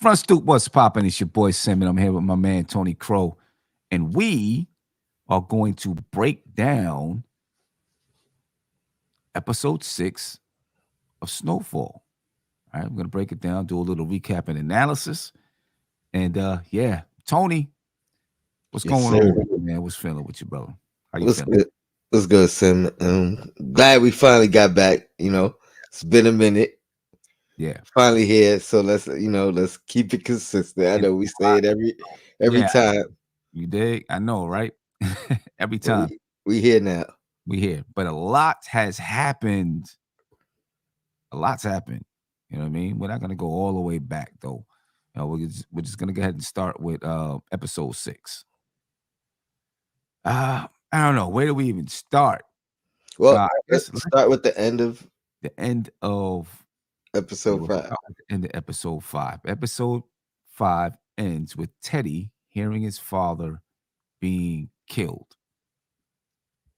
Front Stoop, what's popping? It's your boy Simon. I'm here with my man Tony Crow, and we are going to break down episode 6 of Snowfall. All right, we're gonna break it down, do a little recap and analysis, and yeah, Tony, what's Yes, going sir. on, man? What's feeling with you, brother? How you What's feeling? good? What's good, Sim? Glad we finally got back. It's been a minute. Yeah, Finally here, so let's keep it consistent. I and know we say it every yeah, time, you dig? I know, right? Every but time we here now. we hear, but a lot has happened. A lot's happened. You know what I mean? We're not gonna go all the way back though. We're just gonna go ahead and start with episode 6. I don't know. Where do we even start? I Well, guess let's start with the end of the end of episode we'll 5. start with the end of episode 5. Episode 5 ends with Teddy hearing his father being killed.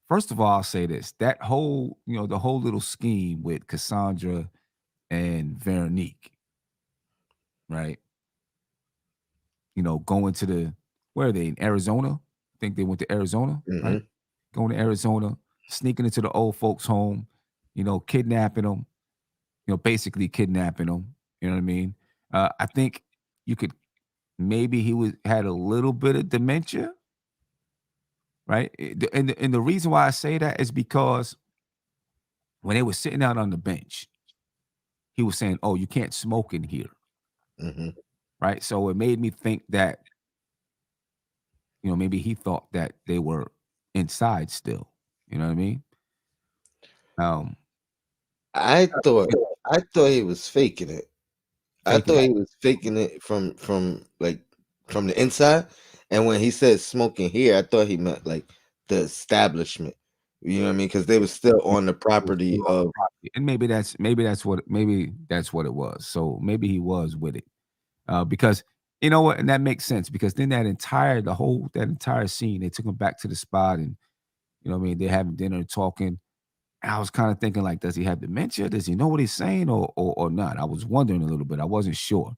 First of all, I'll say this: that whole, the whole little scheme with Cassandra and Veronique, right? Going to where are they in Arizona? I think they went to Arizona, right? Mm-hmm. Going to Arizona, sneaking into the old folks' home, kidnapping them, basically kidnapping them. You know what I mean? I think you could maybe had a little bit of dementia, right? And the reason why I say that is because when they were sitting out on the bench, he was saying, "Oh, you can't smoke in here," Mm-hmm. right? So it made me think that maybe he thought that they were inside still. You know what I mean? Um, I thought I thought he was faking it. I faking thought it. he was faking it from the inside. And when he said smoking here, I thought he meant like the establishment. You know what I mean? Because they were still on the property of. And maybe that's what it was. So maybe he was with it. Because you know what, and that makes sense because then that entire scene, they took him back to the spot and what I mean, they're having dinner and talking. And I was kind of thinking like, does he have dementia? Does he know what he's saying or not? I was wondering a little bit. I wasn't sure.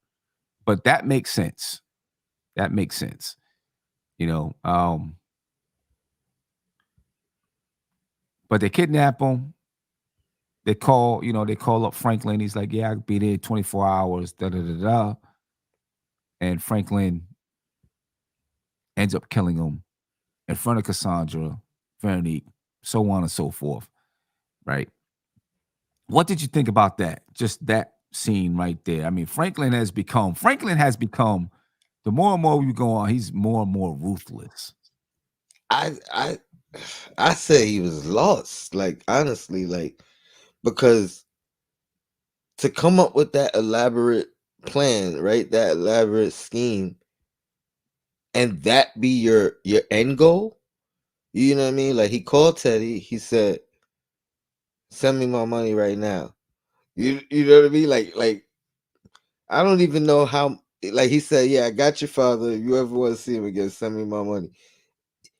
But that makes sense. That makes sense. You know, um, but they kidnap him. They call up Franklin. He's like, yeah, I'll be there 24 hours, da da da da. And Franklin ends up killing him in front of Cassandra, Veronique, so on and so forth. Right. What did you think about that? Just that scene right there. I mean, Franklin has become the more and more we go on, he's more and more ruthless. I I I say he was lost. Like honestly, like because to come up with that elaborate plan, right? That elaborate scheme, and that be your end goal. You know what I mean? Like he called Teddy. He said, "Send me my money right now." You know what I mean? Like I don't even know how. Like he said, "Yeah, I got your father. If you ever want to see him again, send me my money."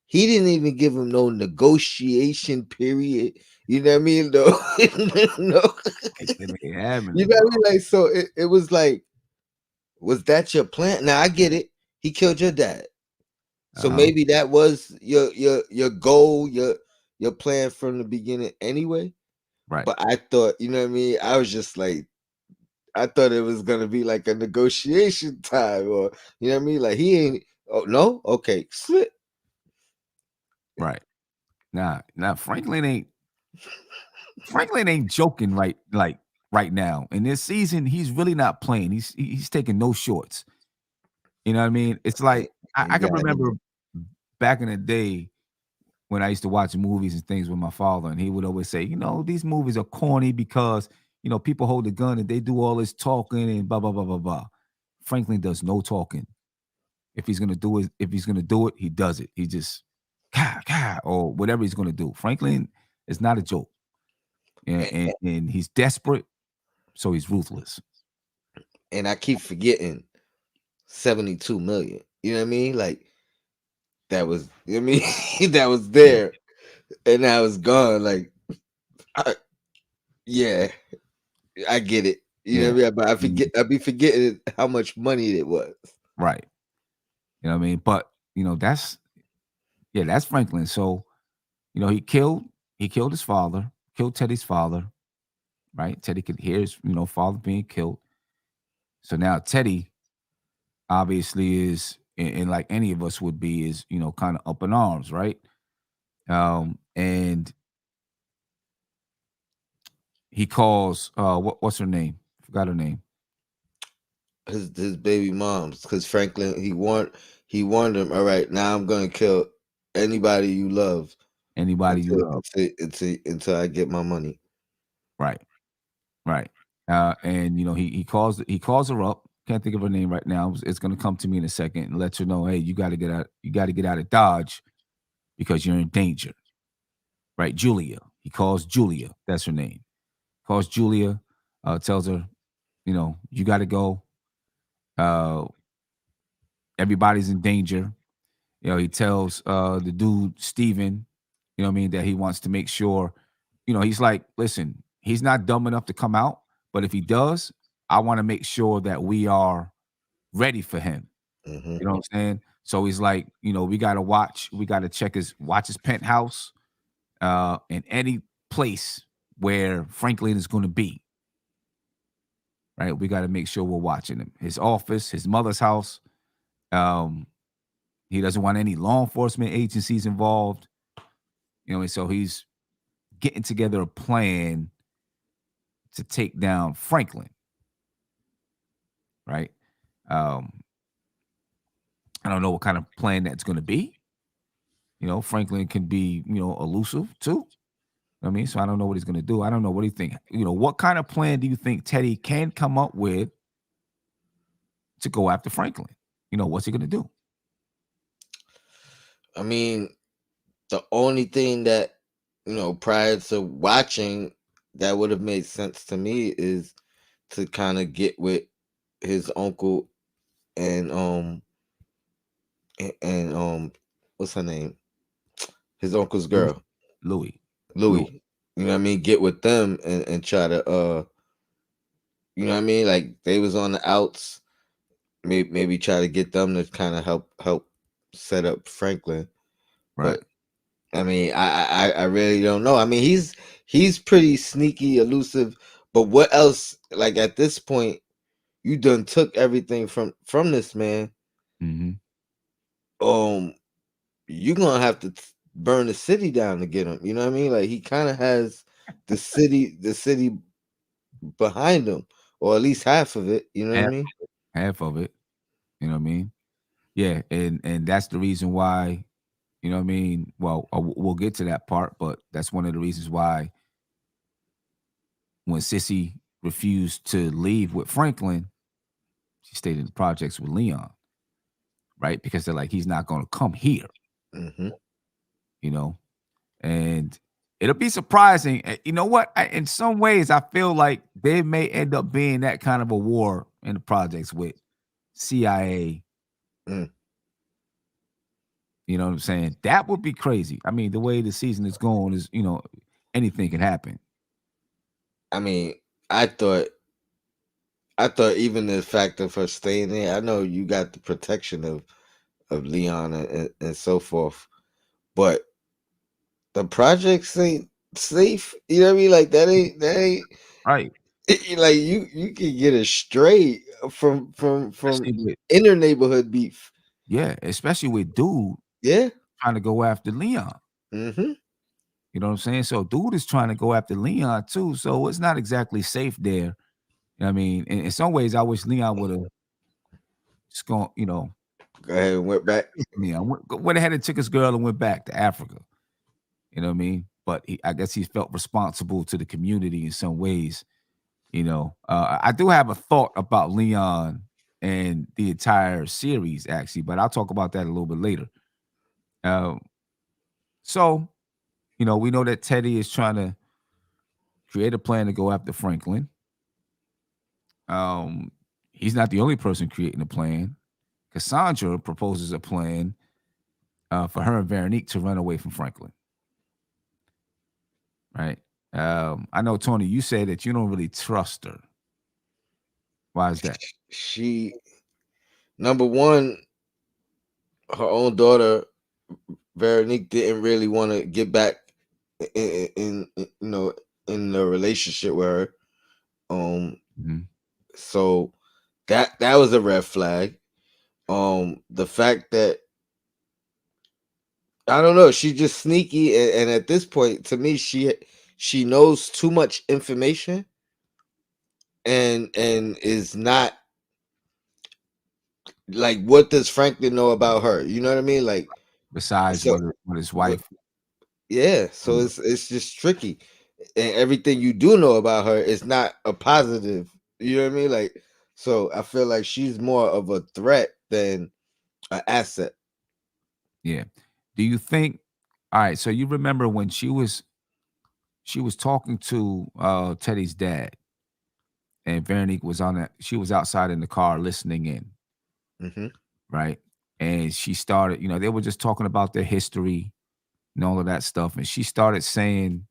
He didn't even give him no negotiation period. You know what I mean? No, no. They make it happen, You know what I mean? Like so, it was like, was that your plan? Now I get it. He killed your dad, so Uh-huh. maybe that was your goal, your plan from the beginning, anyway. Right. But I thought, you know what I mean? I was just like, I thought it was gonna be like a negotiation time, or you know what I mean? Like he ain't. Oh no, okay, slip. Right. Nah, Franklin ain't joking right now. In this season, he's really not playing. He's taking no shorts. You know what I mean? It's like I He can got remember him. back in the day when I used to watch movies and things with my father, and he would always say, these movies are corny because people hold the gun and they do all this talking and blah blah blah blah blah. Franklin does no talking. If he's gonna do it, he does it. He just or whatever he's gonna do. Franklin is not a joke, and And, and, and he's desperate, so he's ruthless. and I keep forgetting 72 million. You know what I mean? Like that was, you know what I mean? That was Yeah, there and now it's gone. Like, I, yeah, I get it. You know Yeah. what I mean? But Mhm. I be forgetting how much money it was. Right. You know what I mean? But, that's yeah, that's Franklin. So, he killed his father, killed Teddy's father, right? Teddy could hear his, father being killed. So now Teddy obviously is, and like any of us would be, is, kind of up in arms, right? And he calls what's her name? Forgot her name. His baby moms, because Franklin he warned him. All right, now I'm gonna kill anybody you love Anybody you love. until I get my money. Right. Right. And he calls her up. Can't think of her name right now. It's gonna come to me in a second and let you know, hey, you gotta get out of Dodge because you're in danger. Right. Julia. He calls Julia. That's her name. Calls Julia, tells her, you gotta go. Uh everybody's in danger. He tells the dude, Steven, what I mean, that he wants to make sure, he's like, listen, he's not dumb enough to come out, but if he does, I want to make sure that we are ready for him. Hmm. You know what I'm saying? So he's like, we gotta watch his penthouse, in any place where Franklin is gonna be, right? We gotta make sure we're watching him. His office, his mother's house. Um, he doesn't want any law enforcement agencies involved, and so he's getting together a plan to take down Franklin, right? Um, I don't know what kind of plan that's gonna be. Franklin can be, elusive too. I mean, so I don't know what he's gonna do. I don't know. What do you think? What kind of plan do you think Teddy can come up with to go after Franklin? What's he gonna do? I mean, the only thing that prior to watching that would have made sense to me is to kind of get with his uncle and what's her name? His uncle's Louis. girl, Louis. Louis. Louis. You know what I mean? Get with them and try to you know what I mean? Like they was on the outs. Maybe try to get them to kind of help set up Franklin. Right. But I mean, I really don't know. I mean, he's pretty sneaky, elusive. But what else? Like at this point, you done took everything from this man. Hmm. Um, you gonna have to burn the city down to get him. You know what I mean? Like he kind of has the city behind him, or at least half of it. You know what I Half mean? half of it. You know what I mean? Yeah, and that's the reason why. You know what I mean? Well, we'll get to that part, but that's one of the reasons why when Sissy refused to leave with Franklin, she stayed in the projects with Leon, right? Because they're like, he's not going to come here, Hmm. you know? And it'll be surprising. You know what? In some ways, I feel like they may end up being that kind of a war in the projects with CIA. Mm. You know what I'm saying? That would be crazy. I mean, the way the season is going is, anything can happen. I mean, I thought even the fact of her staying there, I know you got the protection of Leon and so forth, but the projects ain't safe. You know what I mean? Like that ain't Right. like you can get a stray from Especially with, inner neighborhood beef. yeah, especially with dude Yeah. trying to go after Leon. Hmm. You know what I'm saying? So dude is trying to go after Leon too. So it's not exactly safe there. I mean, in some ways, I wish Leon would have just gone, Go ahead and went back. Leon went ahead and took his girl and went back to Africa. You know what I mean? But I guess he felt responsible to the community in some ways. I do have a thought about Leon and the entire series, actually, but I'll talk about that a little bit later. Um, so, we know that Teddy is trying to create a plan to go after Franklin. Um, he's not the only person creating a plan. Cassandra proposes a plan for her and Veronique to run away from Franklin. Right? I know, Tony, you said that you don't really trust her. Why is that? She number one, her own daughter Veronique didn't really want to get back in the relationship with her. Mhm. So that was a red flag. The fact that I don't know, she's just sneaky, and at this point, to me, she knows too much information, and is not like, what does Franklin know about her? You know what I mean? Like, Besides so what his what? wife. Yeah, so Mm. it's just tricky, and everything you do know about her is not a positive. You know what I mean? Like, so I feel like she's more of a threat than an asset. Yeah. Do you think all right, so you remember when she was talking to, Teddy's dad, and Veronique was on that she was outside in the car listening in, Hmm. right? And she started, they were just talking about their history and all of that stuff, and she started saying,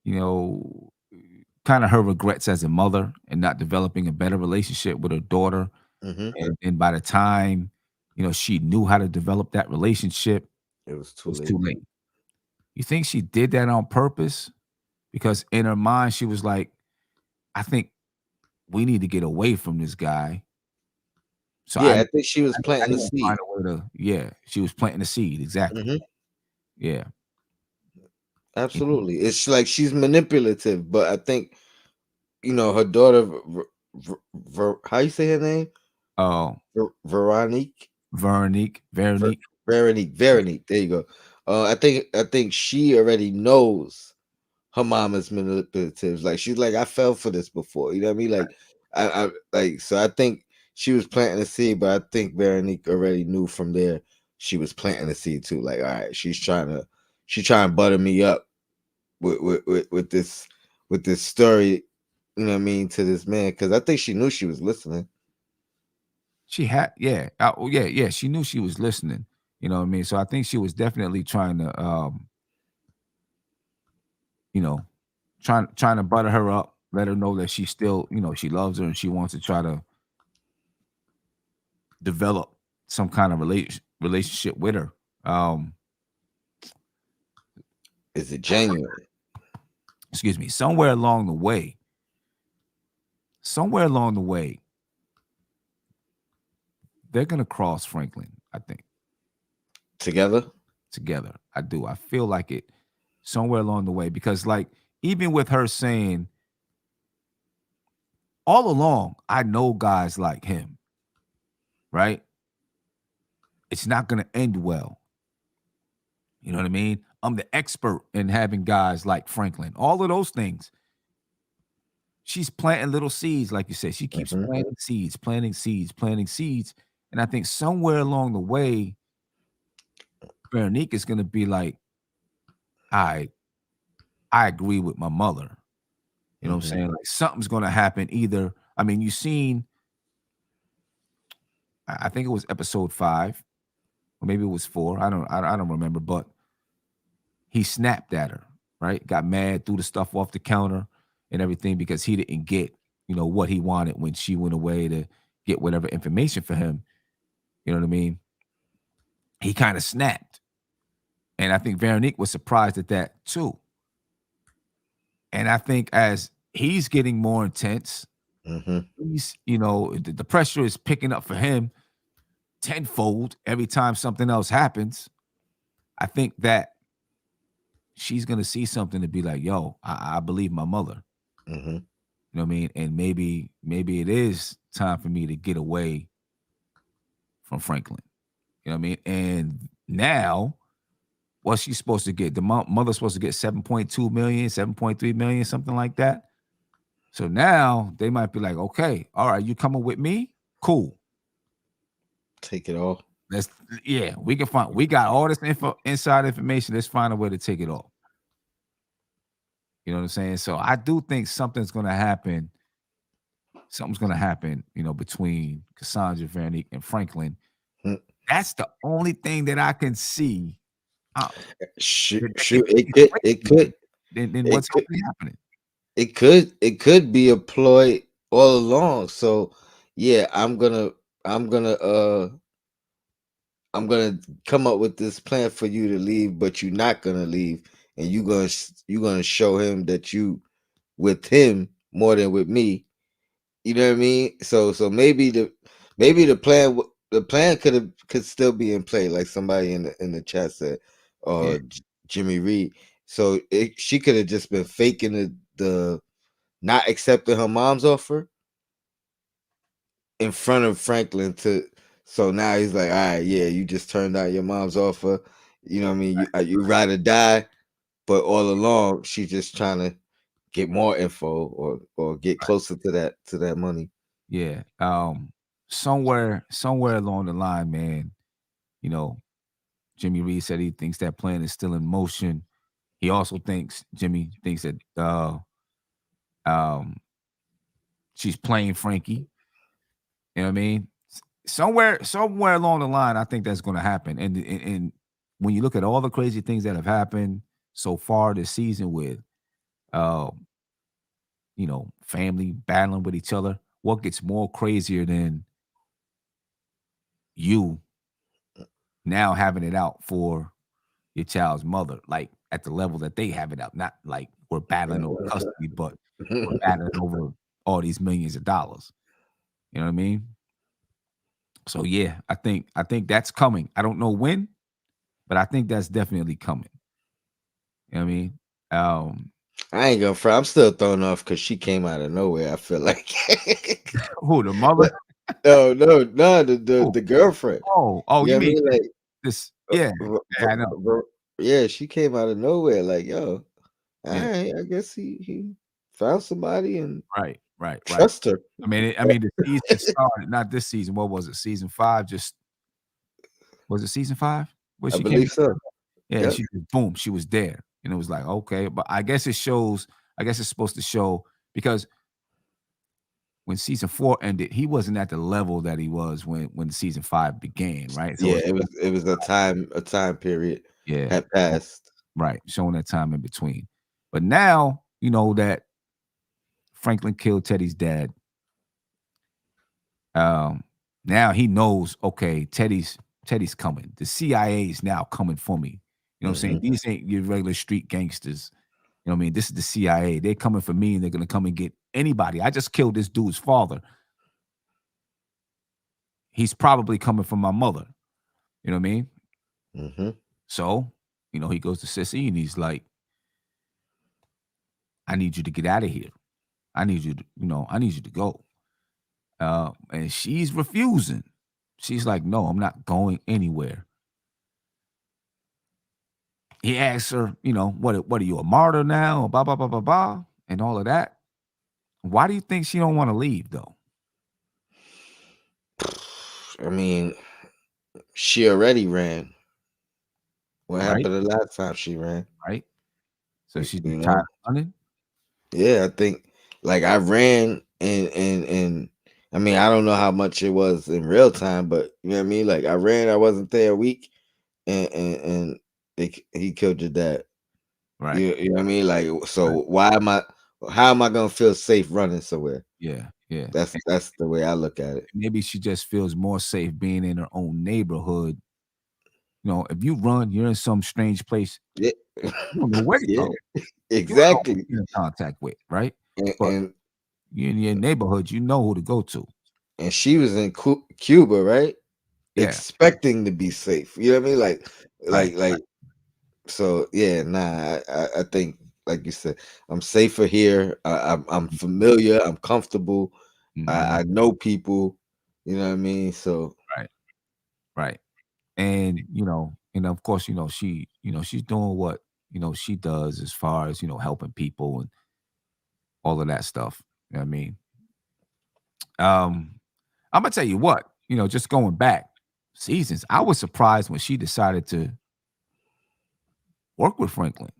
you know, kinda her regrets as a mother and not developing a better relationship with her daughter, Hmm. and by the time, she knew how to develop that relationship, It was it too was too late. late. You think she did that on purpose? Because in her mind, she was like, "I think we need to get away from this guy." So I Yeah, I think she was I planting the didn't find seed. a way to yeah, she was planting the seed, exactly. Hmm. Yeah. You know, Absolutely, it's like she's manipulative, but I think her daughter, how you say her name? oh, Veronique. Veronique. Veronique. Yeah. Veronique. There you go. I think she already knows her mom is manipulative. Like, she's like, I fell for this before. You know what I mean? Like, I like, so I think she was planting a seed, but I think Veronique already knew from there she was planting a seed too. Like, all right, she's trying to butter me up with this story. You know what I mean, to this man, because I think she knew she was listening. She had yeah. Oh, yeah, yeah, she knew she was listening, you know what I mean? So I think she was definitely trying to, you know, trying to butter her up, let her know that she still, she loves her and she wants to try to develop some kind of relationship with her. Um, Is it genuine? excuse me, somewhere along the way, they're gonna cross Franklin, I think, Together? together. I do. I feel like it somewhere along the way because, like, even with her saying, all along, I know guys like him, right? It's not gonna end well. You know what I mean? I'm the expert in having guys like Franklin. All of those things. She's planting little seeds, like you said. She keeps Hmm. planting seeds, planting seeds, planting seeds. And I think somewhere along the way, Veronique is gonna be like, I I agree with my mother. You know what I'm Hmm. saying? Like something's gonna happen. Either, I mean, you seen, I think it was episode 5, or maybe it was 4. I don't remember, but he snapped at her, right? Got mad, threw the stuff off the counter and everything because he didn't get, what he wanted when she went away to get whatever information for him. You know what I mean? He kind of snapped. And I think Veronique was surprised at that too. And I think as he's getting more intense, Hmm. the pressure is picking up for him tenfold every time something else happens. I think that she's gonna see something to be like, yo, I believe my mother. Hmm. You know what I mean? And maybe it is time for me to get away from Franklin. You know what I mean? And now, what's she supposed to get? The mother's supposed to get 7.2 million, 7.3 million, something like that. So now they might be like, okay, all right, you coming with me? Cool. Take it all. Let's yeah, we got all this inside information. Let's find a way to take it off. You know what I'm saying? So I do think something's gonna happen. Something's gonna happen, between Cassandra, Veronique, and Franklin. Mm. That's the only thing that I can see, Shoot, that can shoot, make it me could, sway it more could, than it what's could, already happening. it could be a ploy, all along. So yeah, I'm gonna I'm gonna come up with this plan for you to leave, but you're not gonna leave, and you gonna show him that you with him more than with me. You know what I mean? So maybe the plan could still be in play, like somebody in the chat said, Yeah, Jimmy Reed. So she could have just been faking the not accepting her mom's offer in front of Franklin to. So now he's like, all right, yeah, you just turned down your mom's offer. You know what I mean? You ride or die, but all along she's just trying to get more info or get closer to that money. yeah. Somewhere along the line, man, you know, Jimmy Reed said he thinks that plan is still in motion. He also thinks Jimmy thinks that um she's playing Frankie. You know what I mean? Somewhere along the line, I think that's going to happen. And when you look at all the crazy things that have happened so far this season with, uh, family battling with each other, what gets more crazier than you now having it out for your child's mother, like at the level that they have it out, not like we're battling over custody, but we're battling over all these millions of dollars. You know what I mean? So yeah, I think that's coming. I don't know when, but I think that's definitely coming. You know what I mean? Um, I ain't gonna front. I'm still thrown off because she came out of nowhere. I feel like, who the mother? but no, Who? the girlfriend. Oh, You you know what I mean mean? Like, this? Yeah, yeah, I know. yeah, she came out of nowhere. Like, yo, all Yeah, right, I guess he found somebody and right, right, right. trust her. I mean, the season started not this season. What was it? Season 5 just was it season 5? Where I she came believe so. yeah, Yep. she just boom, she was there. And it was like, okay, but I guess it shows I guess it's supposed to show because when season 4 ended, he wasn't at the level that he was when season 5 began, right? So Yeah, it's it was a time period yeah, had passed. right, showing that time in between. But now, that Franklin killed Teddy's dad. Um, Now he knows, okay, Teddy's coming. The CIA is now coming for me. You know what I'm saying? Hmm. These ain't your regular street gangsters. You know what I mean? This is the CIA. They're coming for me and they're gonna come and get anybody. I just killed this dude's father. He's probably coming for my mother. You know what I mean? Hmm. So, he goes to Sissy and he's like, I need you to get out of here. I need you to go. And she's refusing. She's like, no, I'm not going anywhere. He asks her, what are you, a martyr now? Blah, blah, blah, blah, blah, and all of that. Why do you think she don't want to leave though? I mean, she already ran. What Right? happened the last time she ran? Right? So she's You just tired know? of running? Yeah, I think like I ran and I mean I don't know how much it was in real time, but you know what I mean. Like I ran, I wasn't there a week, and he killed your dad. Right. You know what I mean? Like Right. so, why am I? How am I gonna feel safe running somewhere? Yeah. Yeah. And That's the way I look at it. maybe she just feels more safe being in her own neighborhood. If you run, you're in some strange place, Yeah, you don't know where to yeah, go. You don't know exactly. who you're in contact with, right? And, But and you in your neighborhood, you know who to go to. and she was in Cuba, right? Yeah. Expecting to be safe. You know what I mean? Right. Right. Like so yeah, nah, I think like you said, I'm safer here. I'm familiar, I'm comfortable. Mhm. I know people, you know what I mean? So Right. Right. And of course, she's doing what, she does as far as, helping people and all of that stuff. You know what I mean? Um, I'm gonna tell you what, just going back seasons, I was surprised when she decided to work with Franklin.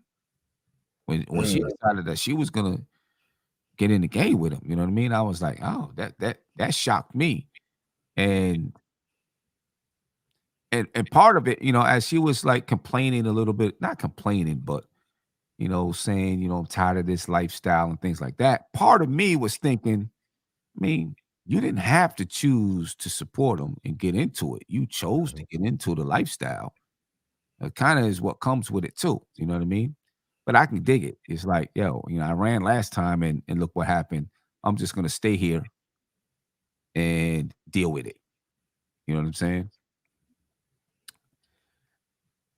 When she mm, decided that she was gonna get in the game with him, you know what I mean? I was like, oh, that shocked me. And and part of it, as she was like complaining a little bit, not complaining, but saying, I'm tired of this lifestyle and things like that. Part of me was thinking, I mean, you didn't have to choose to support them and get into it. You chose to Mhm. get into the lifestyle. It kinda is what comes with it too, you know what I mean? But I can dig it. It's like, "Yo, I ran last time and look what happened. I'm just gonna stay here and deal with it." You know what I'm saying?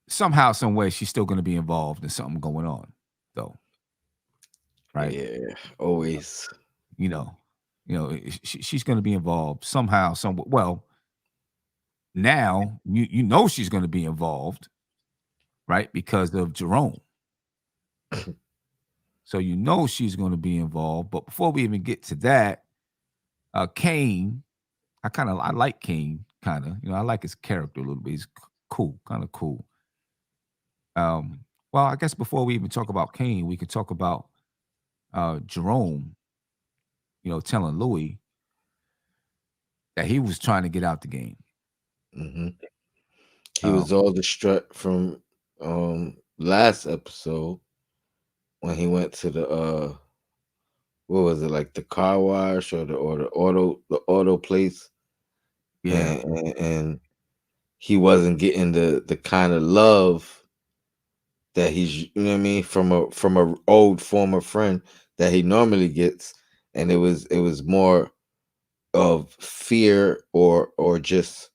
Somehow, some way, she's still gonna be involved in something going on, though, right? Yeah, always. You know she's gonna be involved somehow, some well, now you know she's gonna be involved, right, because of Jerome. So you know she's gonna be involved, but before we even get to that, Kane, I like Kane, kinda, I like his character a little bit. He's cool, kinda cool. Well, I guess before we even talk about Kane, we could talk about, Jerome, telling Louis that he was trying to get out the game. Hmm. He Um, was all distraught from last episode when he went to the what was it, like the car wash or the auto place, yeah, and he wasn't getting the kind of love that he's, what I mean, from a old former friend that he normally gets, and it was more of fear or just,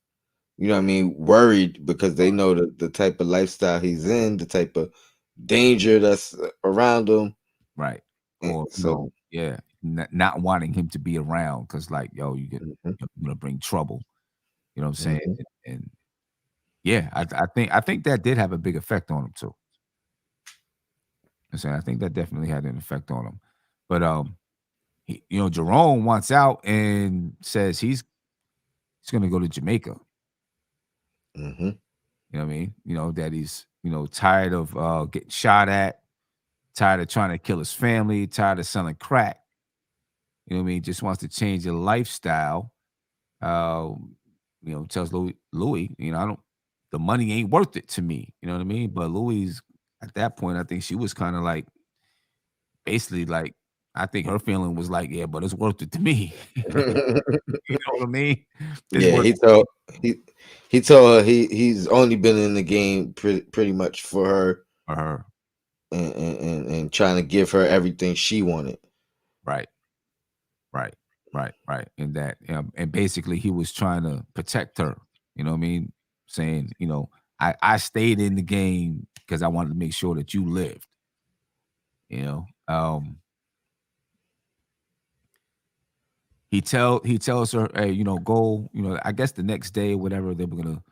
what I mean, worried because they know the type of lifestyle he's in, the type of danger that's around him. right. And Or, so, yeah, not wanting him to be around because, like, yo, mhm, you're gonna bring trouble. You know what I'm saying? mhm, And yeah, I think that did have a big effect on him too. I'm saying I think that definitely had an effect on him. But Jerome wants out and says he's gonna go to Jamaica. mhm. You know what I mean? That he's, tired of getting shot at, tired of trying to kill his family, tired of selling crack. You know what I mean? Just wants to change the lifestyle. Tells Louis, I don't the money ain't worth it to me. You know what I mean? But Louis, at that point, I think she was kind of like basically like I think her feeling was like, yeah, but it's worth it to me. You know what I mean? It's Yeah, worth he it to told me he he told her he's only been in the game pretty much for her, for her. and trying to give her everything she wanted. Right, right, right. And basically he was trying to protect her. You know what I mean? Saying, I stayed in the game because I wanted to make sure that you lived. You know, he tells her, "Hey, go." I guess the next day or whatever they were gonna,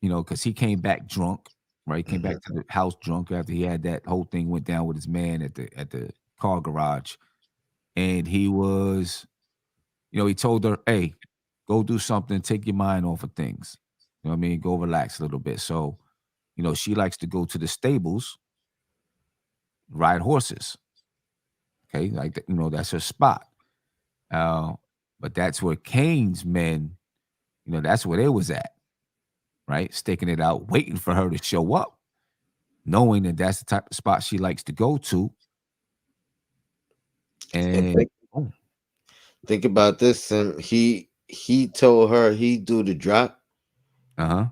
because he came back drunk, right? He came Mhm, back to the house drunk after he had that whole thing went down with his man at the car garage, and he told her, "Hey, go do something, take your mind off of things." You know what I mean? Go relax a little bit. So, she likes to go to the stables, ride horses. Okay, like that's her spot. Uh, but that's where Kane's men, that's where they was at, right? Staking it out, waiting for her to show up, knowing that that's the type of spot she likes to go to. and And think about this, and he told her he do the drop. uh-huh.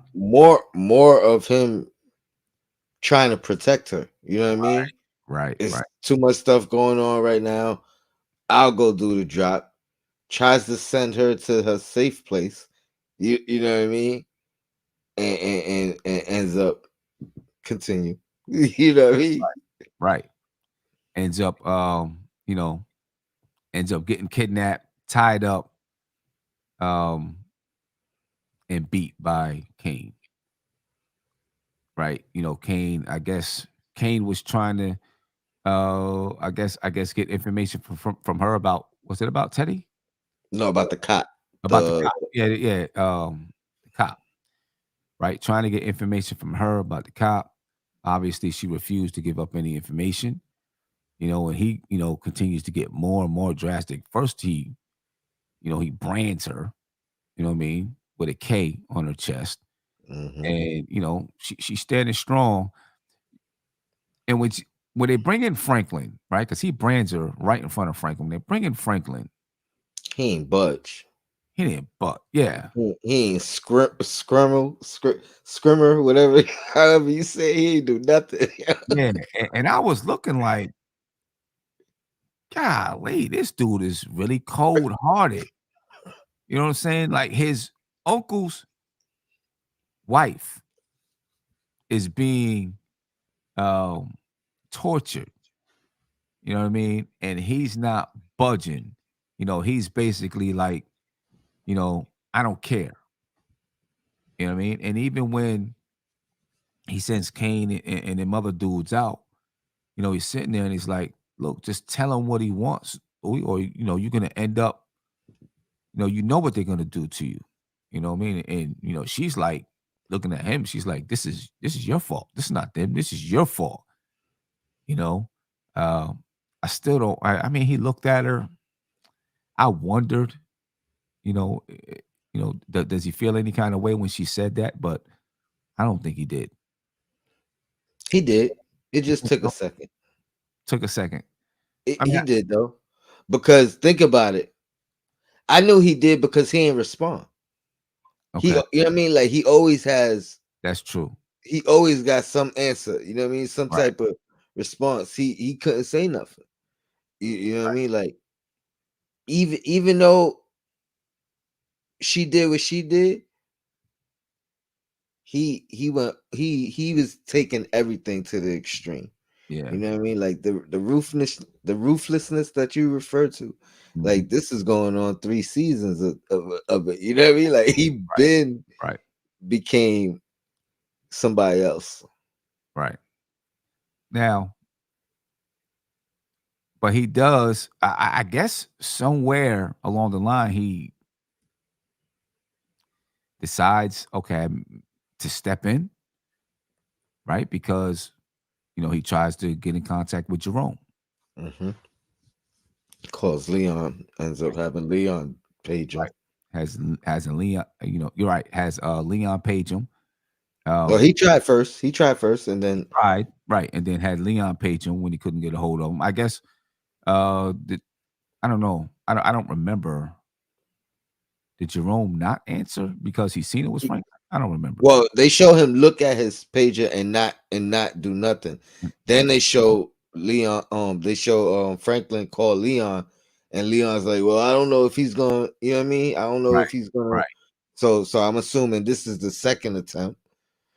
More of him trying to protect her. You know what I mean? Right, It's right, too much stuff going on right now. I'll go do the drop. Tries to send her to her safe place. You know what I mean? And ends up continue. You know what I mean? right. Ends up getting kidnapped, tied up, um, and beat by Kane. Right. Kane, I guess Kane was trying to I guess get information from her about was it about Teddy? No, about the cop. About the The cop. Yeah, yeah, the cop, right? Trying to get information from her about the cop. Obviously, she refused to give up any information, and he, continues to get more and more drastic. First, he brands her, you know what I mean, with a K on her chest. Mhm. And, she's standing strong. And when they bring in Franklin, right? Because he brands her right in front of Franklin. They bring in Franklin. He ain't budge. He didn't buck. Yeah. He ain't scrimmer, whatever, however you say. He ain't do nothing. Yeah. And I was looking like, golly, this dude is really cold hearted. You know what I'm saying? Like his uncle's wife is being um tortured. You know what I mean? And he's not budging. He's basically like, I don't care. You know what I mean? And even when he sends Kane and them other dudes out, he's sitting there and he's like, look, just tell him what he wants. Or you're gonna end up, what they're gonna do to you. You know what I mean? And she's like looking at him, she's like, this is your fault. This is not them, this is your fault. You know? I still don't I mean, he looked at her. I wondered, does he feel any kind of way when she said that? But I don't think he did. He did. It You just think took a so? second. Took a second. I mean, He did though, because think about it. I knew he did because he didn't respond. He, okay, you know what I mean? Like he always has. that's true. He always got some answer. You know what I mean? Some Right, type of response. He couldn't say nothing. You know what I right. mean? Like even though she did what she did, he was taking everything to the extreme. Yeah. You know what I mean? Like the ruthlessness that you referred to. Mhm. Like this is going on 3 seasons of it. You know what I mean? Like he Right, been right, became somebody else. right. Now, but he does. I guess somewhere along the line he decides, okay, to step in, right? Because he tries to get in contact with Jerome. Hmm. Cause Leon ends up having Leon page him. Right. Has a Leon. You're right. Has Leon page him. Well, Um, he tried first. He tried first, and then right, and then had Leon page him when he couldn't get a hold of him. I guess. Did, I don't know. I don't remember. Did Jerome not answer because he seen it was Frank? I don't remember. well, they show him look at his pager and not do nothing. And Then they show Leon. They show Franklin call Leon, and Leon's like, "Well, I don't know if he's gonna. You know what I mean? I don't know right, if he's gonna." right, So I'm assuming this is the second attempt.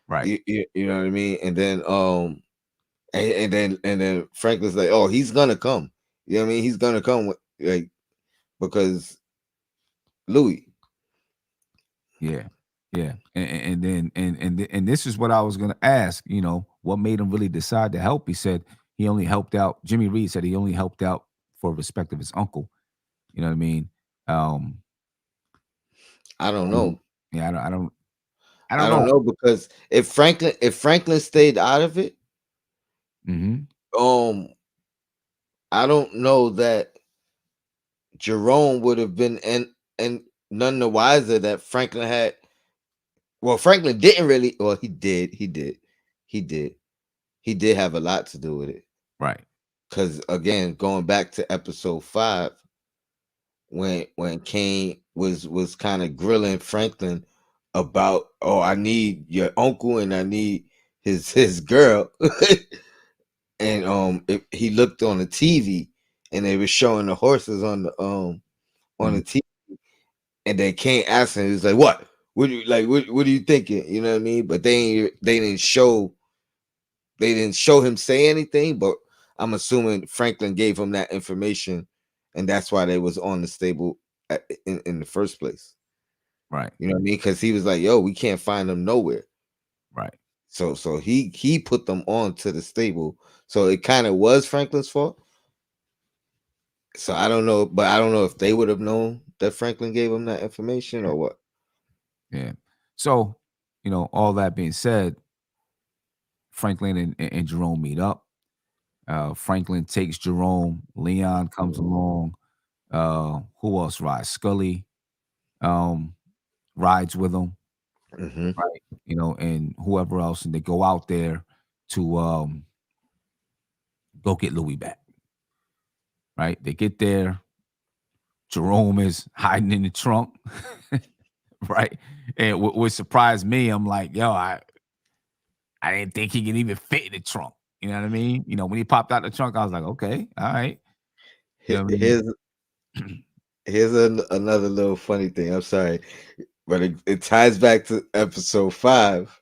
right. You know what I mean? And then and then Franklin's like, "Oh, he's gonna come." You know what I mean? He's gonna come like because Louis. Yeah, yeah. And then and this is what I was gonna ask. What made him really decide to help? He said he only helped out. Jimmy Reed said he only helped out for respect of his uncle. You know what I mean? Um, I don't I don't know. know. Yeah, I don't I don't know. know because if Franklin stayed out of it, Hmm. um, I don't know that Jerome would have been and none the wiser that Franklin had. Well, Franklin didn't really. Well, he did, he did have a lot to do with it. Right. Because again, going back to episode 5, when Kane was kind of grilling Franklin about, oh, I need your uncle and I need his girl, and he looked on the TV and they were showing the horses on Mhm. the TV, and then Kane asked him, he was like, "What? What do you like? What are you thinking?" You know what I mean? But they didn't show him say anything, but I'm assuming Franklin gave him that information, and that's why they was on the stable in the first place. Right. You know what I mean? Because he was like, "Yo, we can't find them nowhere." Right. So he put them on to the stable. So it kind of was Franklin's fault. So I don't know, but I don't know if they would have known that Franklin gave him that information or what. Yeah. So, all that being said, Franklin and Jerome meet up. Franklin takes Jerome. Leon comes along. Who else rides? Scully um, rides with him, Hmm. right? And whoever else, and they go out there to go get Louis back. Right? They get there. Jerome is hiding in the trunk, right? And what surprised me, I'm like, yo, I didn't think he could even fit in the trunk. You know what I mean? When he popped out the trunk, I was like, okay, all right. You know what I mean? Here's another little funny thing. I'm sorry, but it ties back to episode 5.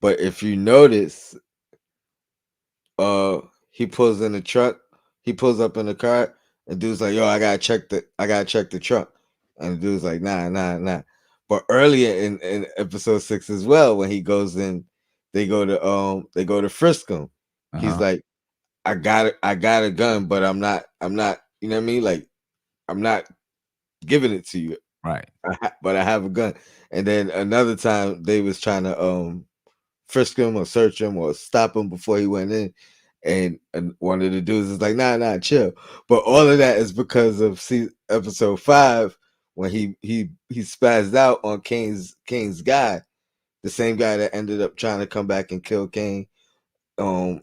But if you notice, uh, he pulls in the truck. He pulls up in the car, and dude's like, "Yo, I gotta check the truck." And the dude's like, "Nah, nah, nah." But earlier in episode 6 as well, when he goes in, they go to frisk him. He's Uh-huh. like, I got a gun, but I'm not, you know what I mean? Like, I'm not giving it to you. Right. But I have a gun. And then another time they was trying to frisk him or search him or stop him before he went in. And one of the dudes is like, nah, nah, chill. But all of that is because of episode 5 when he spazzed out on Kane's guy, the same guy that ended up trying to come back and kill Kane. And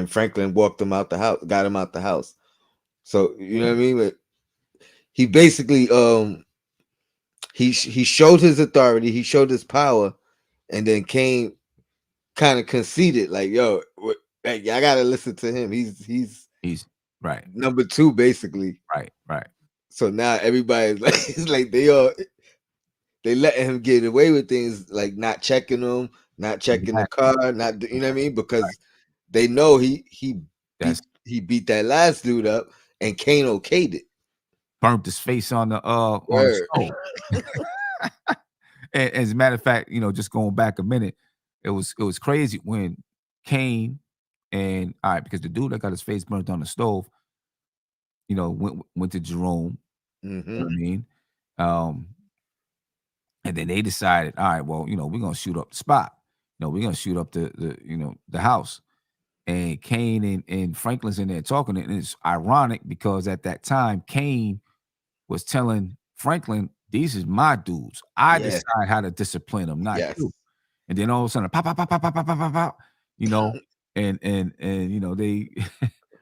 Franklin walked him out the house, got him out the house. So you know what I mean? But he basically he showed his authority, he showed his power, and then Kane kind of conceded, like, yo, like, I gotta listen to him. He's He's right, number 2 basically. right, right. So now everybody's like, it's like they letting him get away with things, like not checking him, not checking the Exactly. car, not, you know what I mean? Right. Because they know That's he beat that last dude up, and Kane okayed it. burnt his face on the Word. stove. And as a matter of fact, just going back a minute, it was crazy when Kane and all right, because the dude that got his face burnt on the stove, went to Jerome, you know Hmm. what I mean? Um, and then they decided, all right, well, we're gonna shoot up the spot. We're gonna shoot up the house. And Kane and Franklin's in there talking, and it's ironic because at that time, Kane was telling Franklin, "These is my dudes. I Yes, decide how to discipline them, not yes. you." And then all of a sudden, pop, pop, pop, pop, pop, pop, pop, pop, pop, you know, and they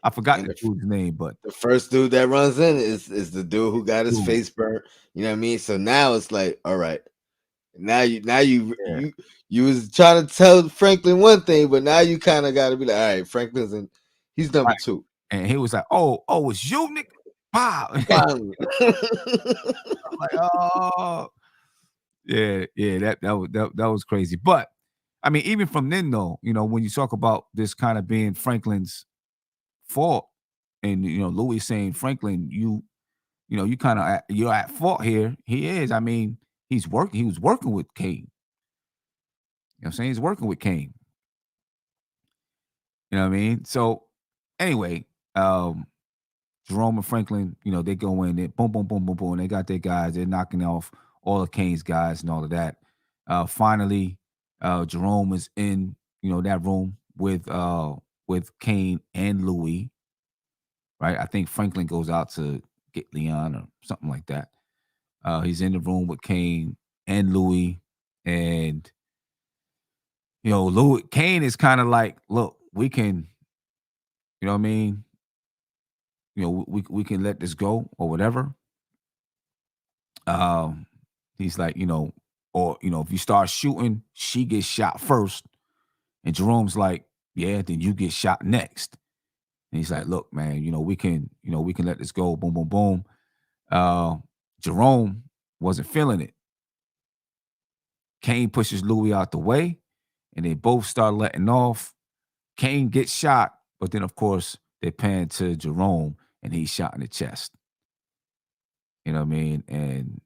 I forgot And the dude's name, but the first dude that runs in is the dude who got his dude, face burnt. You know what I mean? So now it's like, all right, yeah, you was trying to tell Franklin one thing, but now you kind of got to be like, all right, he's number right. 2. And he was like, "Oh, it's you, nigga." Wow. Bang. Like, oh, yeah, yeah, that was crazy. But I mean, even from then though, when you talk about this kind of being Franklin's fault, and Louis saying, Franklin, you kind of you're at fault here. He is. I mean, he was working with Kane. You know what I'm saying? He's working with Kane. You know what I mean? So anyway, um, Jerome and Franklin, they go in there, boom, boom, boom, boom, boom. They got their guys, they're knocking off all of Kane's guys and all of that. Finally, Jerome is in, that room with Kane and Louis, right? I think Franklin goes out to get Leon or something like that. He's in the room with Kane and Louis, and Louis Kane is kind of like, look, we can, you know what I mean? We can let this go or whatever. Um, he's like, or if you start shooting, she gets shot first. And Jerome's like, yeah, then you get shot next. And he's like, look, man, we can let this go. Boom, boom, boom. Uh, Jerome wasn't feeling it. Kane pushes Louis out the way, and they both start letting off. Kane gets shot, but then of course they pan to Jerome, and he's shot in the chest. You know what I mean? And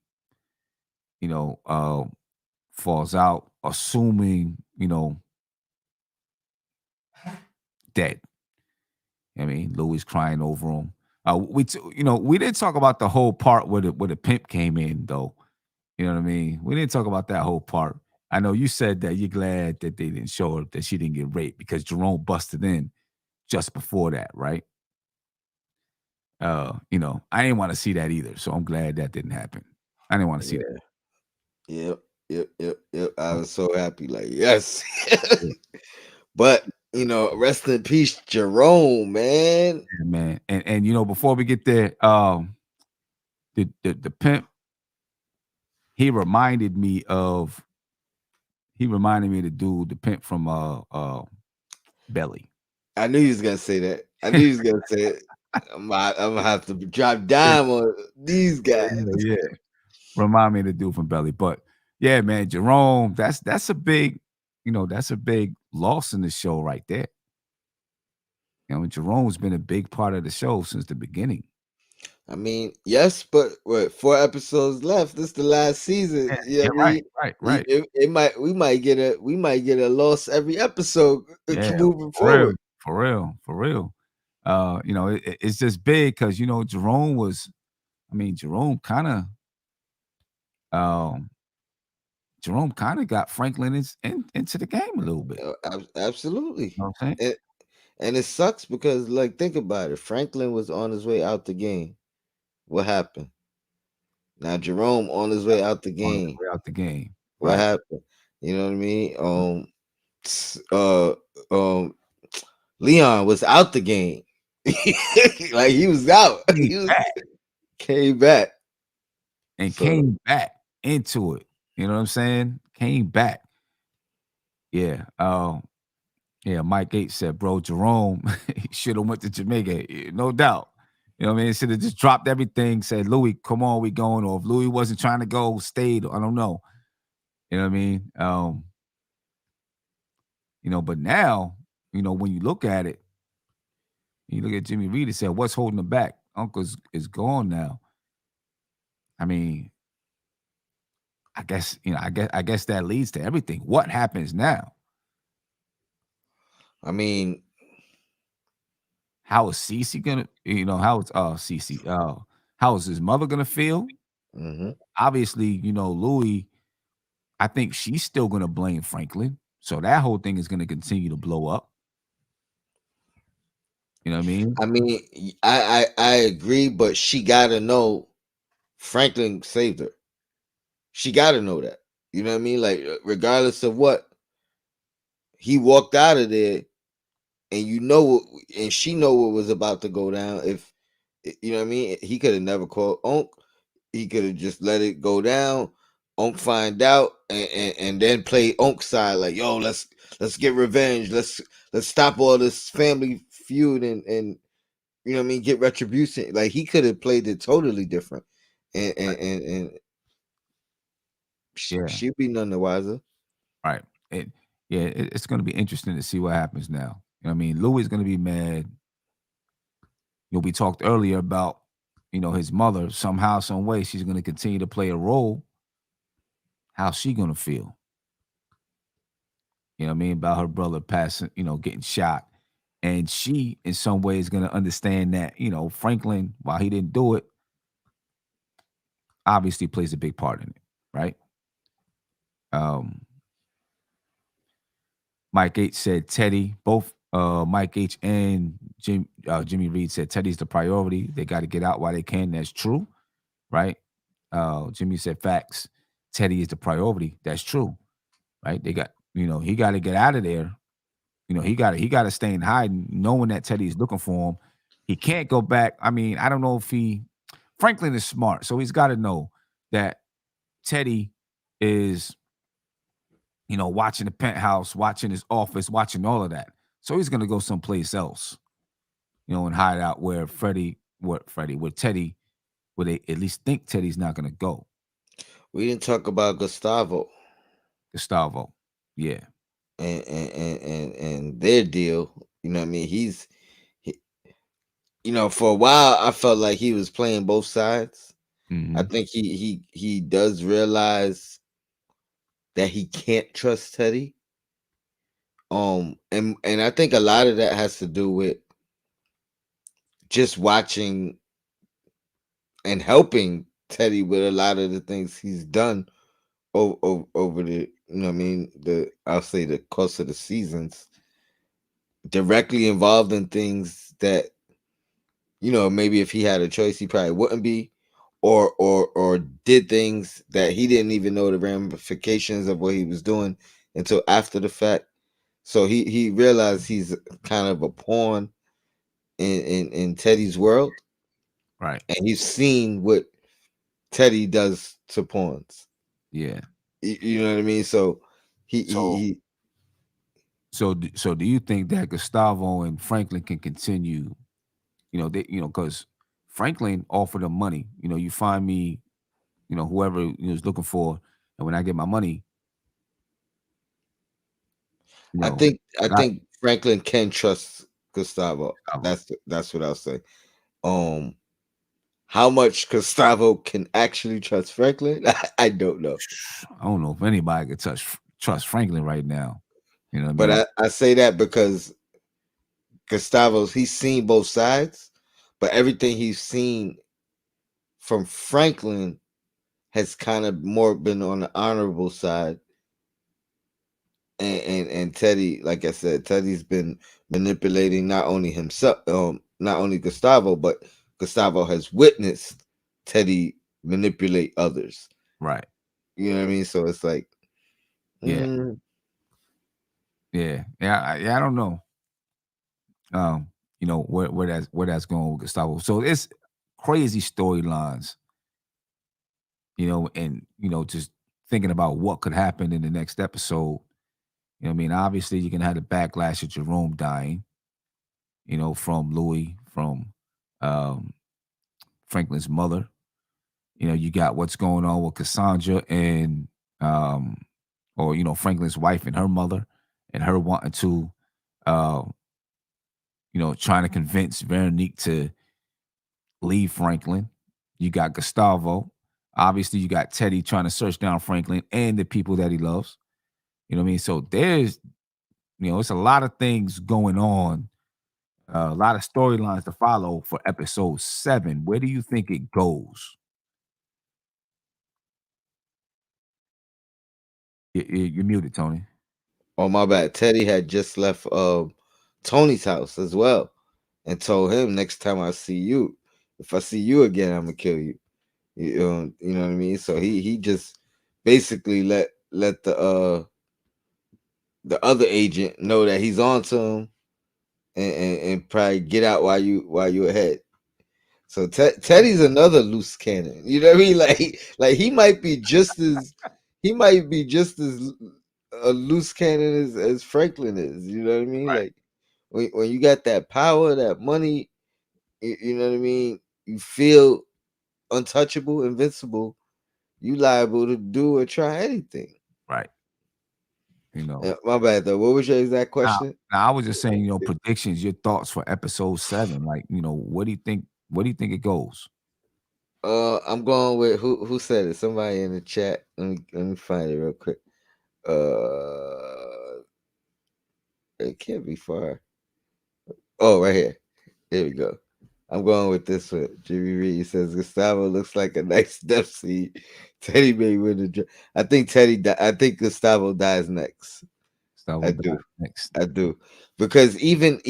you know, uh, falls out, assuming dead. I mean, Louis crying over him. We didn't talk about the whole part where the pimp came in though. You know what I mean? We didn't talk about that whole part. I know you said that you're glad that they didn't show her that she didn't get raped because Jerome busted in just before that, right? I didn't want to see that either, so I'm glad that didn't happen. I didn't want to see that. Yeah. Yep. Yep. Yep. Yep. I was so happy. Like, yes. Yeah. But Rest in peace, Jerome, man. Yeah, man. And before we get there, the pimp, he reminded me of the dude, the pimp from Belly. I knew he was gonna say that. I knew he was gonna say it. I'm gonna have to drop Yeah, dime on these guys. yeah. Remind me of the dude from Belly. But yeah, man, Jerome, that's a big, that's a big loss in the show right there. Jerome's been a big part of the show since the beginning. I mean, yes, but what 4 episodes left? This is the last season. Yeah, You know yeah, what I right, mean? right, right. It might we might get a loss every episode Yeah, moving for real, forward. for real, for real. It's just big because Jerome um, kind of got Franklin into the game a little bit. Absolutely. You know what I'm saying? And it sucks because, like, think about it. Franklin was on his way out the game. What happened? Now Jerome on his way out the On his game. way out the game. What Right. happened? You know what I mean? Uh, um, Leon was out the game. Like, he was out. Came He was back came back. and So came back into it. You know what I'm saying? Came back. Yeah. Yeah, Mike Gates said, "Bro, Jerome, he should have went to Jamaica, no doubt." You know what I mean? Should have just dropped everything, said, "Louis, come on, we going." Or if Louis wasn't trying to go, stayed. I don't know. You know what I mean? But now, when you look at it, you look at Jimmy Reed and said, "What's holding him back?" Uncle's is gone now. I mean, I guess that leads to everything. What happens now? I mean, How is Cece gonna, how is Cece, how is his mother gonna feel? mhm. Obviously, Louis, I think she's still gonna blame Franklin. So that whole thing is gonna continue to blow up. You know what I mean? I agree, but she gotta know Franklin saved her. She gotta know that. You know what I mean? Like, regardless of what, he walked out of there, and and she know what was about to go down. If you know what I mean, he could have never called Unc. He could have just let it go down. Unc find out, and then play Unc's side, like, yo, let's get revenge. Let's stop all this family feud, and you know what I mean, get retribution. Like, he could have played it totally different, and Yeah, she'd be none the wiser. right. It's gonna be interesting to see what happens now. You know what I mean? Louis is gonna be mad. We talked earlier about, his mother, somehow, some way, she's gonna continue to play a role. How's she gonna feel? You know what I mean? About her brother passing, getting shot. And she, in some way, is gonna understand that, Franklin, while he didn't do it, obviously plays a big part in it, right? Um, Mike H said Teddy, both Mike H and Jimmy Reed said Teddy's the priority. They got to get out while they can. That's true, right? Jimmy said facts. Teddy is the priority. That's true, right? They got, he got to get out of there. He got to stay in hiding, knowing that Teddy's looking for him. He can't go back. I mean, I don't know if Franklin is smart, so he's got to know that Teddy is, watching the penthouse, watching his office, watching all of that. So he's gonna go someplace else, and hide out where Teddy, where they at least think Teddy's not gonna go. We didn't talk about Gustavo Gustavo. Yeah. and their deal. You know what I mean? He, for a while I felt like he was playing both sides. I Hmm. think he does realize that he can't trust Teddy. And I think a lot of that has to do with just watching and helping Teddy with a lot of the things he's done over the, what I mean, I'll say the course of the seasons, directly involved in things that, maybe if he had a choice he probably wouldn't be, or did things that he didn't even know the ramifications of what he was doing until after the fact. So he realized he's kind of a pawn in Teddy's world, Right. and he's seen what Teddy does to pawns. Yeah. You know what I mean? So So he so do you think that Gustavo and Franklin can continue, because Franklin offered them money, "You find me, whoever you was looking for, and when I get my money, you I know, think I got Franklin can trust Gustavo. Gustavo." That's what I'll say. Um, how much Gustavo can actually trust Franklin, I don't know. I don't know if anybody could trust Franklin right now. You know what I But mean? I say that because Gustavo's he's seen both sides, but everything he's seen from Franklin has kind of more been on the honorable side. And Teddy, like I said, Teddy's been manipulating not only himself, not only Gustavo, but Gustavo has witnessed Teddy manipulate others. Right. You know what I mean? So it's like, Yeah. mm, Yeah. I don't know. Where that's going with Gustavo. So it's crazy storylines, and just thinking about what could happen in the next episode. You know what I mean? Obviously, you can have the backlash of Jerome dying, from Louis, from um, Franklin's mother. You got what's going on with Cassandra and, um, or, Franklin's wife and her mother, and her wanting to, uh, trying to convince Veronique to leave Franklin. You got Gustavo. Obviously, you got Teddy trying to search down Franklin and the people that he loves. You know what I mean? So there's, it's a lot of things going on, a lot of storylines to follow for episode 7. Where do you think it goes? You're muted, Tony. oh my bad. Teddy had just left Tony's house as well, and told him next time I see you, if I see you again, I'm gonna kill you. You know what I mean? So he just basically let the other agent know that he's on to him, and probably get out while you ahead. So Teddy's another loose cannon. You know what I mean? Like he might be just as a loose cannon as Franklin is. You know what I mean? Right, Like when you got that power, that money, you know what I mean. You feel untouchable, invincible. You liable to do or try anything. right. You know. My bad though. What was your exact Now, question? now I was just saying, predictions, your thoughts for episode 7. Like, what do you think? Where do you think it goes? I'm going with who said it? Somebody in the chat. Let me find it real quick. It can't be far. Oh, right here. Here we go. I'm going with this one. Jimmy Reed says Gustavo looks like a nice death seed. Teddy may win the. I think I think Gustavo dies next. Gustavo I dies do. next. I do. Because even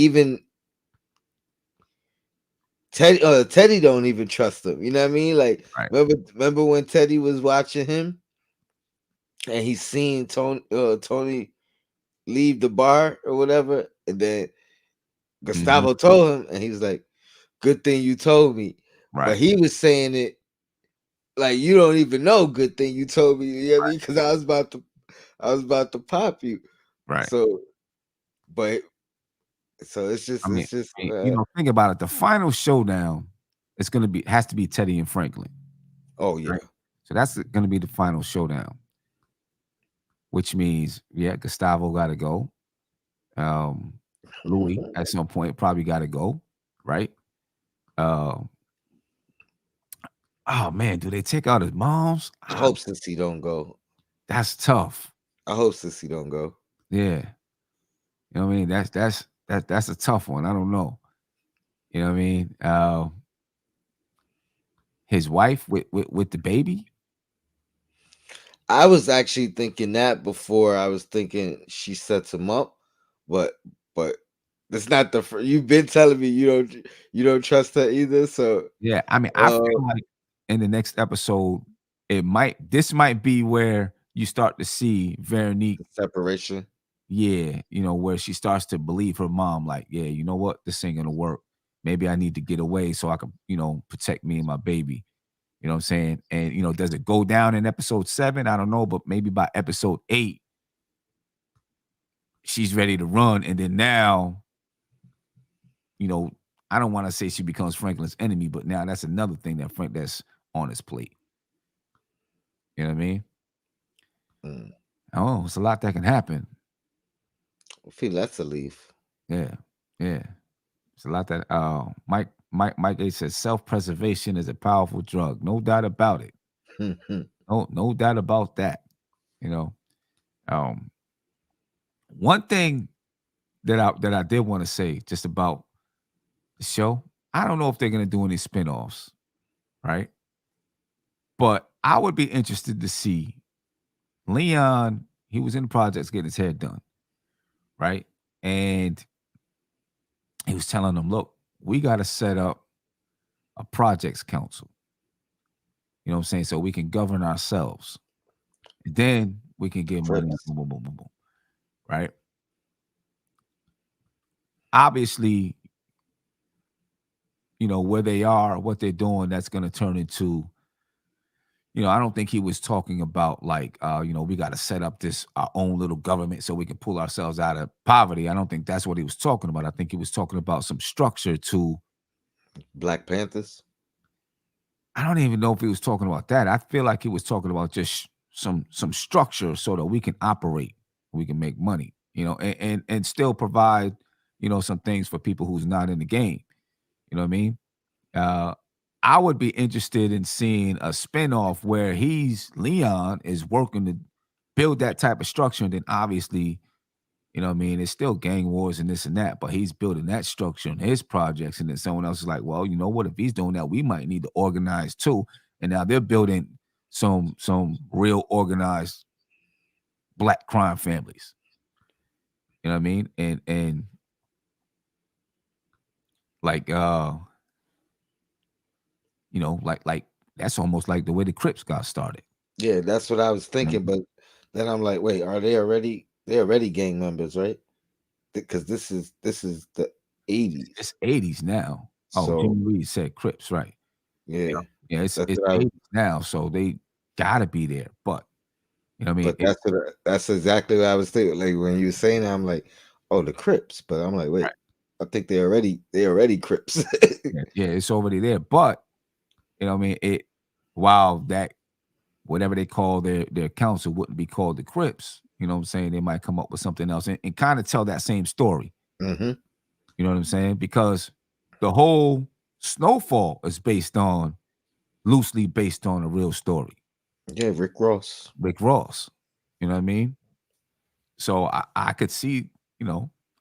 Teddy don't even trust him. You know what I mean? Like Right. remember when Teddy was watching him and he seen Tony leave the bar or whatever, and then Mhm. Gustavo told him, and he was like, "Good thing you told me." But Right. he was saying it like you don't even know. Good thing you told me. You know what I mean? Because I was about to pop you. Right. So, but so I mean, it's just think about it. The final showdown is gonna be has to be Teddy and Franklin, oh right? yeah. So that's gonna be the final showdown, which means, yeah, Gustavo gotta go. Um, Louis at some point probably gotta go, right? Um, oh man, do they take out his moms? I hope Sissy don't go. That's tough. I hope Sissy don't go. Yeah. You know what I mean? That's a tough one. I don't know. You know what I mean? His wife with the baby? I was actually thinking that before. I was thinking she sets him up, but but that's not the. You've been telling me you don't trust her either. So Yeah, I mean, I uh, feel like in the next episode, this might be where you start to see Veronique separation. Yeah, where she starts to believe her mom, like, yeah, you know what? This ain't gonna work. Maybe I need to get away so I can, protect me and my baby. You know what I'm saying? And does it go down in episode 7? I don't know, but maybe by episode 8, she's ready to run. And then now, you know, I don't want to say she becomes Franklin's enemy, but now that's another thing that's on his plate. You know what I mean? Mm. Oh, it's a lot that can happen. I feel that's a leaf. Yeah. Yeah. It's a lot that Mike A says self-preservation is a powerful drug. No doubt about it. No doubt about that. You know. Um One thing that I did want to say just about the show, I don't know if they're gonna do any spinoffs, right? But I would be interested to see Leon. He was in the projects getting his hair done, right? And he was telling them, look, we got to set up a projects council. You know what I'm saying? So we can govern ourselves. And then we can get money. Crips. Boom, boom, boom, boom, boom, right? Obviously, where they are, what they're doing, that's going to turn into, I don't think he was talking about like, we got to set up this our own little government so we can pull ourselves out of poverty. I don't think that's what he was talking about. I think he was talking about some structure to. Black Panthers. I don't even know if he was talking about that. I feel like he was talking about just some structure so that we can operate, we can make money, and still provide, some things for people who's not in the game. You know what I mean? Uh, I would be interested in seeing a spinoff where Leon is working to build that type of structure, and then obviously, what I mean, it's still gang wars and this and that, but he's building that structure in his projects, and then someone else is like, well, you know what? If he's doing that, we might need to organize too. And now they're building some real organized black crime families. You know what I mean? And like like that's almost like the way the Crips got started. Yeah, that's what I was You know? thinking. But then I'm like, wait, are they already? They're already gang members, right? Because this is the '80s. It's 80s now. Oh, So Jimmy Reed said Crips, right. Yeah. yeah, Yeah, it's that's it's what I. 80s now, so they gotta be there. But you know what I mean? But that's exactly what I was thinking. Like when you were saying that, I'm like, oh, the Crips. But I'm like, wait, I think they already Crips. Yeah, it's already there. But you know what I mean? While that whatever they call their council wouldn't be called the Crips, you know what I'm saying? They might come up with something else and kind of tell that same story. Hmm. You know what I'm saying? Because the whole Snowfall is loosely based on a real story. Yeah, Rick Ross. Rick Ross. You know what I mean? So I could see,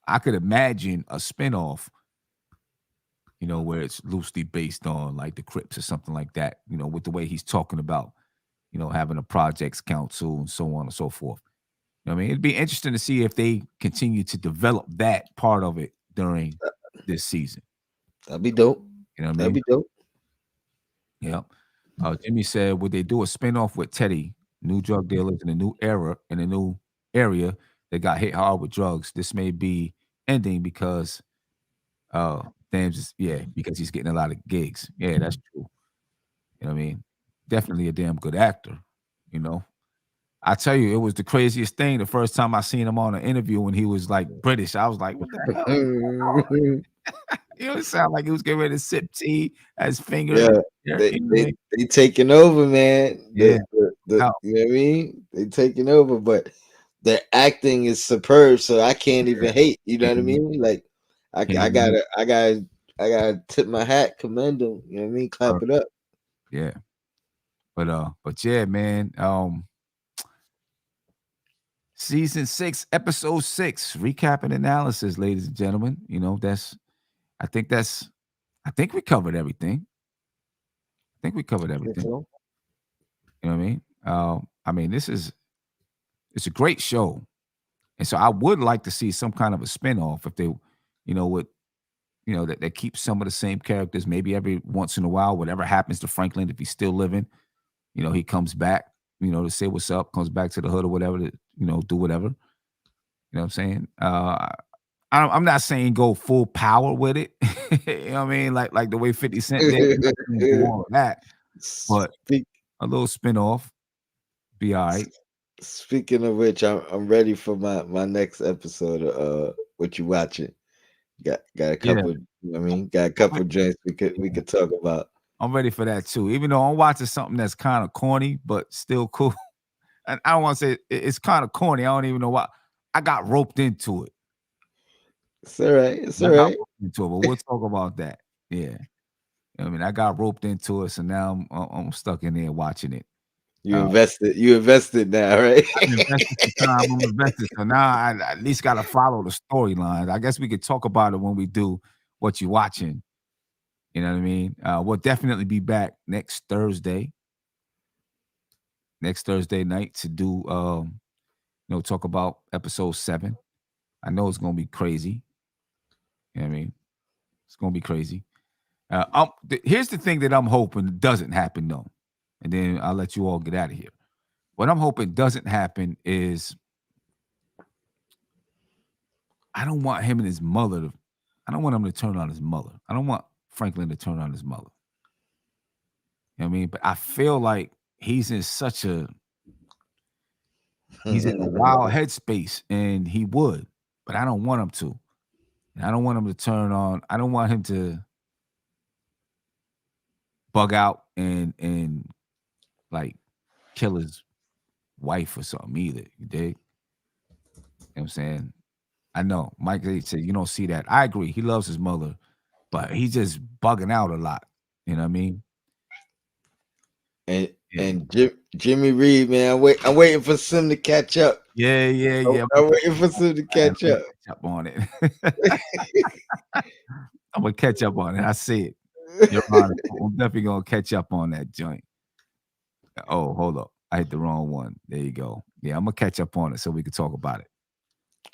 I could imagine a spinoff, where it's loosely based on like the Crips or something like that, with the way he's talking about, having a projects council and so on and so forth. You know what I mean? It'd be interesting to see if they continue to develop that part of it during this season. That'd be dope. You know what I That'd mean? be dope. Yeah. Jimmy said, would they do a spinoff with Teddy, new drug dealers in a new area that got hit hard with drugs? This may be ending because because he's getting a lot of gigs. Yeah, that's true. You know what I mean? Definitely a damn good actor, you know. I tell you, it was the craziest thing the first time I seen him on an interview when he was like British. I was like, what the hell? It sounded like he was getting ready to sip tea as finger in Yeah, the air, they you know what I they mean? they taking over, man. Yeah. The Wow. you know what I mean? They taking over, but their acting is superb, so I can't Yeah. even hate. You know Can't what I even mean? Like I, can't I even gotta I gotta I gotta tip my hat, commend them. You know what I mean? Clap it up. yeah. But yeah, man. Season 6, episode 6, recap and analysis, ladies and gentlemen. I think that's I think we covered everything. I think we covered Think everything. so? You know what I mean? I mean, it's a great show. And so I would like to see some kind of a spinoff if they, would, that keeps some of the same characters, maybe every once in a while, whatever happens to Franklin, if he's still living, he comes back, to say what's up, comes back to the hood or whatever, to, do whatever. You know what I'm saying? I'm not saying go full power with it. You know what I mean? Like the way 50 Cent did. I'm not saying do all of that, but Speak, a little spin-off be all right. speaking of which, I'm ready for my next episode of what you watching. Got a Yeah. couple. You know what I mean, got a I'm couple ready, joints we could talk about. I'm ready for that too. Even though I'm watching something that's kind of corny, but still cool. And I don't want to say it's kind of corny. I don't even know why. I got roped into it. It's all right. It's I all got right. roped into it, but we'll talk about that. Yeah. I mean, I got roped into it, so now I'm stuck in there watching it. You Uh, invested. You invested now, right? I'm invested some time. I'm invested, so now I at least got to follow the storyline. I guess we could talk about it when we do what you watching. You know what I mean? We'll definitely be back next Thursday night to do talk about episode 7. I know it's gonna be crazy. You know what I mean? It's gonna be crazy. Here's the thing that I'm hoping doesn't happen though, and then I'll let you all get out of here. What I'm hoping doesn't happen is I don't want him and his mother to, I don't want him to turn on his mother. I don't want Franklin to turn on his mother. You know what I mean? But I feel like he's in a wild headspace and he would, but I don't want him to. And I don't want him to turn on, I don't want him to bug out and like kill his wife or something either. You dig? You know what I'm saying? I know. Mike they said you don't see that. I agree. He loves his mother, but he's just bugging out a lot. You know what I mean? and Yeah. and Jimmy Reed, man, I'm waiting for Sim to catch up. Yeah, yeah, I'm, yeah. I'm waiting for Sim to I'm catch gonna up. catch up on it. I'm gonna catch up on it. I see it. You're right. I'm definitely gonna catch up on that joint. Oh, hold up. I hit the wrong one. There you go. Yeah, I'm gonna catch up on it so we can talk about it.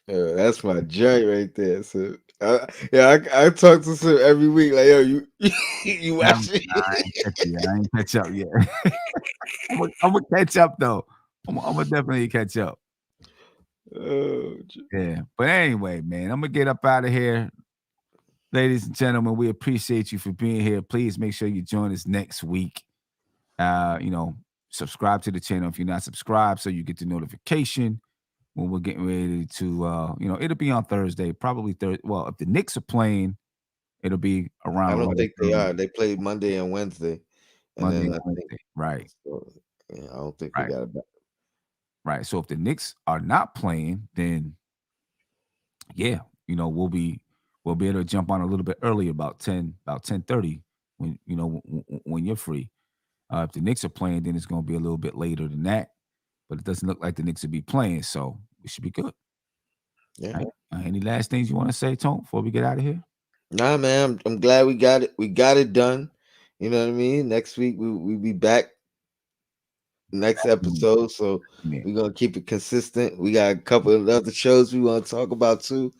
That's my joint right there. So, yeah, I talk to Sim every week. Like, yo, you you Nah, watch it? I ain't catch up yet. I'm gonna catch up though. I'm gonna definitely catch up. Oh, Yeah. But anyway, man, I'm gonna get up out of here. Ladies and gentlemen, we appreciate you for being here. Please make sure you join us next week. Uh, you know, subscribe to the channel if you're not subscribed so you get the notification when we're getting ready to it'll be on Thursday, probably Thursday. Well, if the Knicks are playing, it'll be I around don't think they 11:30 are. They played Monday and Wednesday, and Monday then and I think Wednesday. Right, so. Yeah, I don't think they right, got it back. right. So if the Knicks are not playing, then yeah, we'll be able to jump on a little bit early about 10:30 when when you're free. If the Knicks are playing, then it's gonna be a little bit later than that. But it doesn't look like the Knicks will be playing, so we should be good. Yeah. Right? Any last things you want to say, Tone, before we get out of here? Nah, man, I'm glad we got it. We got it done. You know what I mean? Next week we be back next Mm, episode. So yeah, we're gonna keep it consistent. We got a couple of other shows we want to talk about too.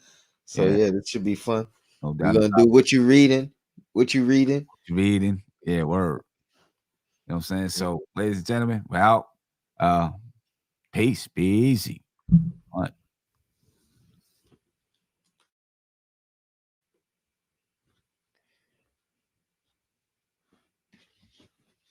So yeah, yeah, this should be fun. no We're doubt gonna about do what you reading. What you reading? it. Reading, yeah, word. You know what I'm saying? So, ladies and gentlemen, we're out. Uh, peace. Be easy. All right.